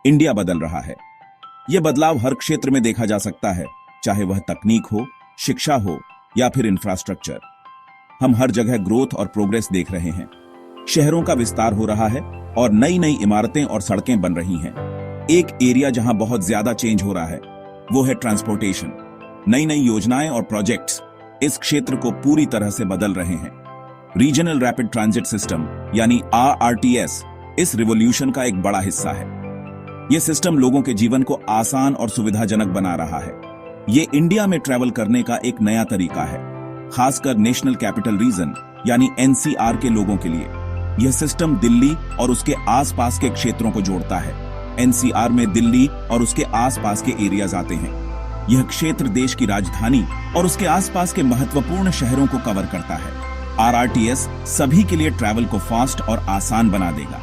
India बदल रहा है। यह बदलाव हर क्षेत्र में देखा जा सकता है, चाहे वह तकनीक हो, शिक्षा हो या फिर इंफ्रास्ट्रक्चर। हम हर जगह ग्रोथ और प्रोग्रेस देख रहे हैं। शहरों का विस्तार हो रहा है और नई नई इमारतें और सड़कें बन रही हैं। एक एरिया जहां बहुत ज्यादा चेंज हो रहा है वो है ट्रांसपोर्टेशन। नई नई योजनाएं और प्रोजेक्ट्स इस क्षेत्र को पूरी तरह से बदल रहे हैं। रीजनल रैपिड ट्रांजिट सिस्टम यानी RRTS इस रिवॉल्यूशन का एक बड़ा हिस्सा है। यह सिस्टम लोगों के जीवन को आसान और सुविधाजनक बना रहा है। ये इंडिया में ट्रैवल करने का एक नया तरीका है, खासकर नेशनल कैपिटल रीजन यानी NCR के लोगों के लिए। यह सिस्टम दिल्ली और उसके आसपास के क्षेत्रों को जोड़ता है। NCR में दिल्ली और उसके आसपास के एरियाज आते हैं। यह क्षेत्र देश की राजधानी और उसके आसपास के महत्वपूर्ण शहरों को कवर करता है। RRTS सभी के लिए ट्रैवल को फास्ट और आसान बना देगा।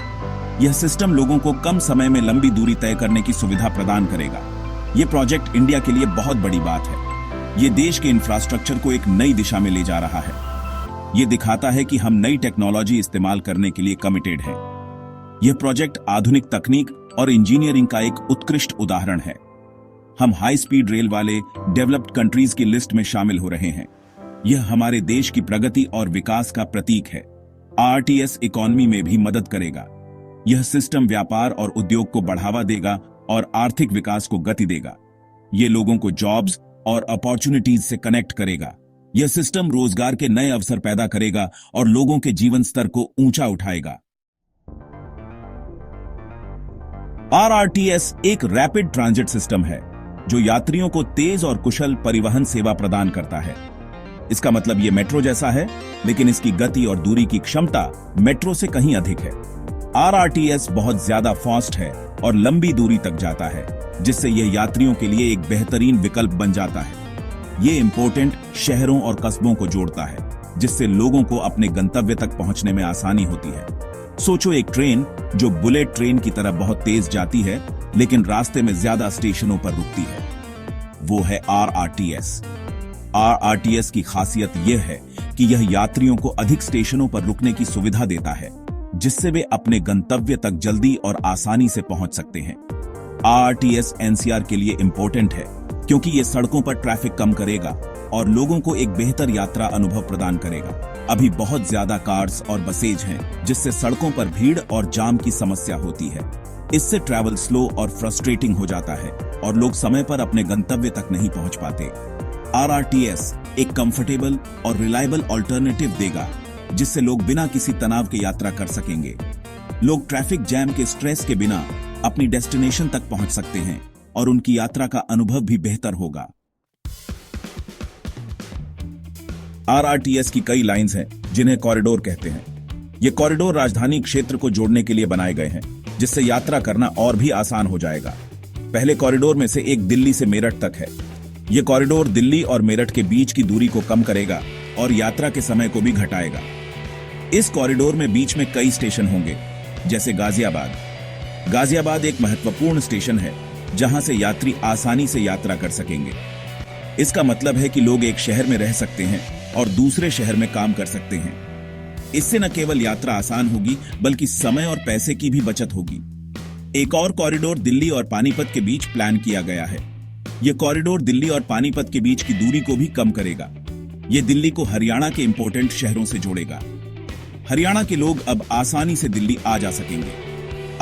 यह सिस्टम लोगों को कम समय में लंबी दूरी तय करने की सुविधा प्रदान करेगा। यह प्रोजेक्ट इंडिया के लिए बहुत बड़ी बात है। यह देश के इंफ्रास्ट्रक्चर को एक नई दिशा में ले जा रहा है। यह दिखाता है कि हम नई टेक्नोलॉजी इस्तेमाल करने के लिए कमिटेड हैं। यह प्रोजेक्ट आधुनिक तकनीक और इंजीनियरिंग का एक उत्कृष्ट उदाहरण है। हम हाई स्पीड रेल वाले डेवलप्ड कंट्रीज की लिस्ट में शामिल हो रहे हैं। यह हमारे देश की प्रगति और विकास का प्रतीक है। RRTS इकोनॉमी में भी मदद करेगा। यह सिस्टम व्यापार और उद्योग को बढ़ावा देगा और आर्थिक विकास को गति देगा। यह लोगों को जॉब्स और अपॉर्चुनिटीज से कनेक्ट करेगा। यह सिस्टम रोजगार के नए अवसर पैदा करेगा और लोगों के जीवन स्तर को ऊंचा उठाएगा। RRTS एक रैपिड ट्रांजिट सिस्टम है जो यात्रियों को तेज और कुशल परिवहन सेवा प्रदान करता है। इसका मतलब यह मेट्रो जैसा है, लेकिन इसकी गति और दूरी की क्षमता मेट्रो से कहीं अधिक है। RRTS बहुत ज्यादा फास्ट है और लंबी दूरी तक जाता है, जिससे यह यात्रियों के लिए एक बेहतरीन विकल्प बन जाता है। यह इंपॉर्टेंट शहरों और कस्बों को जोड़ता है, जिससे लोगों को अपने गंतव्य तक पहुंचने में आसानी होती है। सोचो एक ट्रेन जो बुलेट ट्रेन की तरह बहुत तेज जाती है, लेकिन रास्ते में ज्यादा स्टेशनों पर रुकती है। वो है RRTS। RRTS की खासियत यह है कि यह यात्रियों को अधिक स्टेशनों पर रुकने की सुविधा देता है, जिससे वे अपने गंतव्य तक जल्दी और आसानी से पहुंच सकते हैं। RRTS NCR के लिए इंपॉर्टेंट है क्योंकि यह सड़कों पर ट्रैफिक कम करेगा और लोगों को एक बेहतर यात्रा अनुभव प्रदान करेगा। अभी बहुत ज्यादा कार्स और बसेज हैं, जिससे सड़कों पर भीड़ और जाम की समस्या होती है। इससे ट्रैवल स्लो और फ्रस्ट्रेटिंग हो जाता है और लोग समय पर अपने गंतव्य तक नहीं पहुंच पाते। RRTS एक कंफर्टेबल और रिलायबल ऑल्टरनेटिव देगा, जिससे लोग बिना किसी तनाव के यात्रा कर सकेंगे। लोग ट्रैफिक जैम के स्ट्रेस के बिना अपनी डेस्टिनेशन तक पहुंच सकते हैं और उनकी यात्रा का अनुभव भी बेहतर होगा। RRTS की कई लाइंस हैं, जिन्हें कॉरिडोर कहते हैं। ये कॉरिडोर राजधानी क्षेत्र को जोड़ने के लिए बनाए गए हैं, जिससे यात्रा करना और भी आसान हो जाएगा। पहले कॉरिडोर में से एक दिल्ली से मेरठ तक है। यह कॉरिडोर दिल्ली और मेरठ के बीच की दूरी को कम करेगा और यात्रा के समय को भी घटाएगा। इस कॉरिडोर में बीच में कई स्टेशन होंगे, जैसे गाजियाबाद। गाजियाबाद एक महत्वपूर्ण स्टेशन है, जहां से यात्री आसानी से यात्रा कर सकेंगे। इसका मतलब है कि लोग एक शहर में रह सकते हैं और दूसरे शहर में काम कर सकते हैं। इससे न केवल यात्रा आसान होगी, बल्कि समय और पैसे की भी बचत होगी। एक और कॉरिडोर दिल्ली और पानीपत के बीच प्लान किया गया है। यह कॉरिडोर दिल्ली और पानीपत के बीच की दूरी को भी कम करेगा। यह दिल्ली को हरियाणा के इंपॉर्टेंट शहरों से जोड़ेगा। हरियाणा के लोग अब आसानी से दिल्ली आ जा सकेंगे।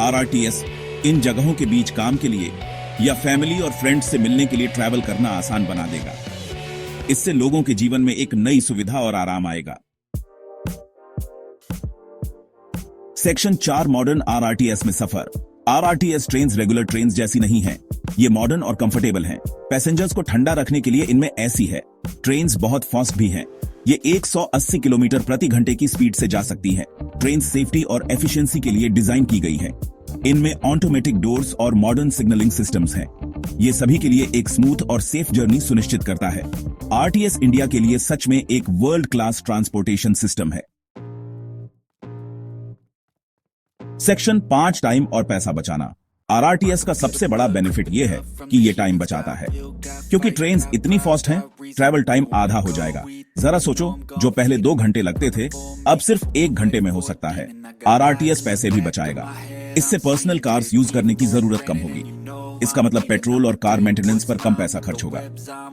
RRTS इन जगहों के बीच काम के लिए या फैमिली और फ्रेंड्स से मिलने के लिए ट्रैवल करना आसान बना देगा। इससे लोगों के जीवन में एक नई सुविधा और आराम आएगा। सेक्शन 4 मॉडर्न RRTS में सफर। RRTS ट्रेन्स रेगुलर ट्रेन्स जैसी नहीं हैं। ये मॉडर्न और कंफर्टेबल हैं। पैसेंजर्स को ठंडा रखने के लिए इनमें एसी है। ट्रेन्स बहुत फास्ट भी हैं। ये 180 किलोमीटर प्रति घंटे की स्पीड से जा सकती हैं। ट्रेन सेफ्टी और एफिशिएंसी के लिए डिजाइन की गई है। इनमें ऑटोमेटिक डोर्स और मॉडर्न सिग्नलिंग सिस्टम्स हैं। ये सभी के लिए एक स्मूथ और सेफ जर्नी सुनिश्चित करता है। RTS इंडिया के लिए सच में एक वर्ल्ड क्लास ट्रांसपोर्टेशन सिस्टम है। सेक्शन 5 टाइम और पैसा बचाना। RRTS का सबसे बड़ा बेनिफिट यह है कि ये टाइम बचाता है, क्योंकि ट्रेन्स इतनी फास्ट हैं, ट्रैवल टाइम आधा हो जाएगा। जरा सोचो, जो पहले 2 घंटे लगते थे, अब सिर्फ 1 घंटे में हो सकता है। RRTS पैसे भी बचाएगा। इससे पर्सनल कार्स यूज करने की जरूरत कम होगी। इसका मतलब पेट्रोल और कार मेंटेनेंस पर कम पैसा खर्च होगा।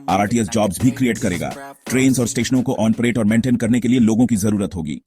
आरआरटीएस जॉब्स भी क्रिएट करेगा। ट्रेन्स और स्टेशनों को ऑन ऑपरेट और मेंटेन करने के लिए लोगों की जरूरत होगी।